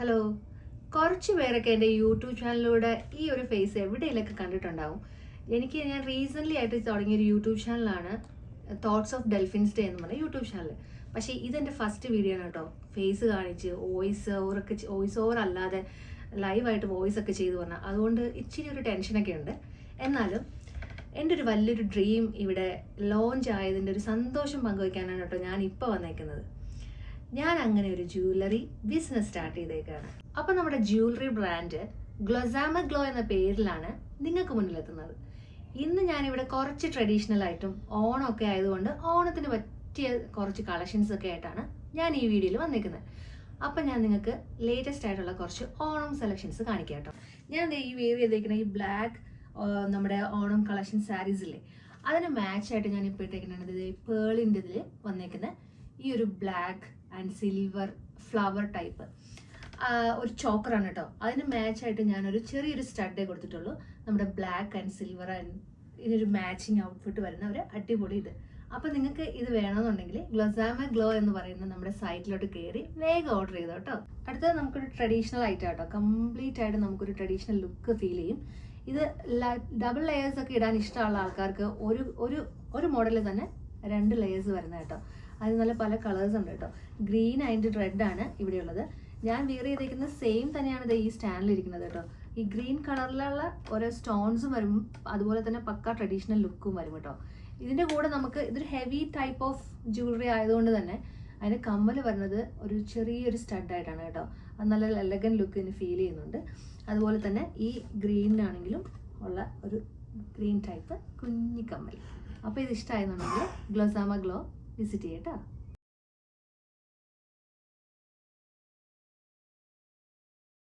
Hello. കുറച്ച് പേരൊക്കെ എൻ്റെ യൂട്യൂബ് ചാനലിലൂടെ ഈ ഒരു ഫേസ് എവിടെയെങ്കിലൊക്കെ കണ്ടിട്ടുണ്ടാവും. ഞാൻ റീസെൻ്റ്ലി ആയിട്ട് തുടങ്ങിയൊരു യൂട്യൂബ് ചാനലാണ് തോട്ട്സ് ഓഫ് ഡെൽഫിൻസ് ഡേ എന്ന് പറഞ്ഞ യൂട്യൂബ് ചാനൽ. പക്ഷേ ഇതെൻ്റെ ഫസ്റ്റ് വീഡിയോ ആണ് കേട്ടോ. ഫേസ് കാണിച്ച് വോയിസ് ഓവർ അല്ലാതെ ലൈവായിട്ട് വോയിസ് ഒക്കെ ചെയ്തു പറഞ്ഞാൽ അതുകൊണ്ട് ഇച്ചിരി ഒരു ടെൻഷനൊക്കെ ഉണ്ട്. എന്നാലും എൻ്റെ ഒരു വലിയൊരു ഡ്രീം ഇവിടെ ലോഞ്ച് ആയതിൻ്റെ ഒരു സന്തോഷം പങ്കുവയ്ക്കാനാണ് കേട്ടോ ഞാൻ ഇപ്പോൾ വന്നേക്കുന്നത്. ഞാൻ അങ്ങനെ ഒരു ജ്വല്ലറി ബിസിനസ് സ്റ്റാർട്ട് ചെയ്തേക്കാണ്. അപ്പോൾ നമ്മുടെ ജ്വല്ലറി ബ്രാൻഡ് ഗ്ലോസാമ ഗ്ലോ എന്ന പേരിലാണ് നിങ്ങൾക്ക് മുന്നിലെത്തുന്നത്. ഇന്ന് ഞാനിവിടെ കുറച്ച് ട്രഡീഷണൽ ആയിട്ടും ഓണമൊക്കെ ആയതുകൊണ്ട് ഓണത്തിന് പറ്റിയ കുറച്ച് കളക്ഷൻസ് ഒക്കെ ആയിട്ടാണ് ഞാൻ ഈ വീഡിയോയിൽ വന്നേക്കുന്നത്. അപ്പം ഞാൻ നിങ്ങൾക്ക് ലേറ്റസ്റ്റ് ആയിട്ടുള്ള കുറച്ച് ഓണം സെലക്ഷൻസ് കാണിക്കാം കേട്ടോ. ഞാൻ ഈ വെയർ ചെയ്തേക്കുന്ന ഈ ബ്ലാക്ക് നമ്മുടെ ഓണം കളക്ഷൻ സാരീസ് ഇല്ലേ, അതിന് മാച്ചായിട്ട് ഞാൻ ഇപ്പോൾ ഇട്ടേക്കുന്നത് പേളിൻ്റെ ഇതിൽ വന്നേക്കുന്ന ഈ ഒരു black and silver flower type ഒരു ചോക്കറാണ് കേട്ടോ. അതിന് മാച്ചായിട്ട് ഞാനൊരു ചെറിയൊരു സ്റ്റഡേ കൊടുത്തിട്ടുള്ളൂ. നമ്മുടെ ബ്ലാക്ക് ആൻഡ് സിൽവർ ആൻഡ് ഇതിനൊരു മാച്ചിങ് ഔട്ട്ഫിറ്റ് വരുന്ന ഒരു അടിപൊളി ഇത്. അപ്പോൾ നിങ്ങൾക്ക് ഇത് വേണമെന്നുണ്ടെങ്കിൽ ഗ്ലോസാമ ഗ്ലോ എന്ന് പറയുന്ന നമ്മുടെ സൈറ്റിലോട്ട് കയറി വേഗം ഓർഡർ ചെയ്തോ കേട്ടോ. അടുത്തത് നമുക്കൊരു ട്രഡീഷണൽ ആയിട്ട് കേട്ടോ, കംപ്ലീറ്റ് ആയിട്ട് നമുക്കൊരു ട്രഡീഷണൽ ലുക്ക് ഫീൽ ചെയ്യും. ഇത് ഡബിൾ ലെയേഴ്സ് ഒക്കെ ഇടാൻ ഇഷ്ടമുള്ള ആൾക്കാർക്ക് ഒരു മോഡലിൽ തന്നെ 2 ലെയേഴ്സ് വരുന്നത് കേട്ടോ. അത് നല്ല പല കളേഴ്സ് ഉണ്ട് കേട്ടോ. ഗ്രീൻ ആൻഡ് റെഡ് ആണ് ഇവിടെയുള്ളത്. ഞാൻ വിയർ ചെയ്തിരിക്കുന്ന സെയിം തന്നെയാണ് ഇത് ഈ സ്റ്റാൻഡിലിരിക്കുന്നത് കേട്ടോ. ഈ ഗ്രീൻ കളറിലുള്ള ഓരോ സ്റ്റോൺസും വരും, അതുപോലെ തന്നെ പക്ക ട്രഡീഷണൽ ലുക്കും വരും കേട്ടോ. ഇതിൻ്റെ കൂടെ നമുക്ക് ഇതൊരു ഹെവി ടൈപ്പ് ഓഫ് ജ്വല്ലറി ആയതുകൊണ്ട് തന്നെ അതിന് കമ്മൽ വരുന്നത് ഒരു ചെറിയൊരു സ്റ്റഡായിട്ടാണ് കേട്ടോ. അത് നല്ല എലഗൻ ലുക്ക് ഇതിന് ഫീൽ ചെയ്യുന്നുണ്ട്. അതുപോലെ തന്നെ ഈ ഗ്രീനിനാണെങ്കിലും ഉള്ള ഒരു ഗ്രീൻ ടൈപ്പ് കുഞ്ഞി കമ്മൽ. അപ്പോൾ ഇത് ഇഷ്ടമായെന്നുണ്ടെങ്കിൽ ഗ്ലോസാമ ഗ്ലോ വിസിറ്റ് ചെയ്യട്ടോ.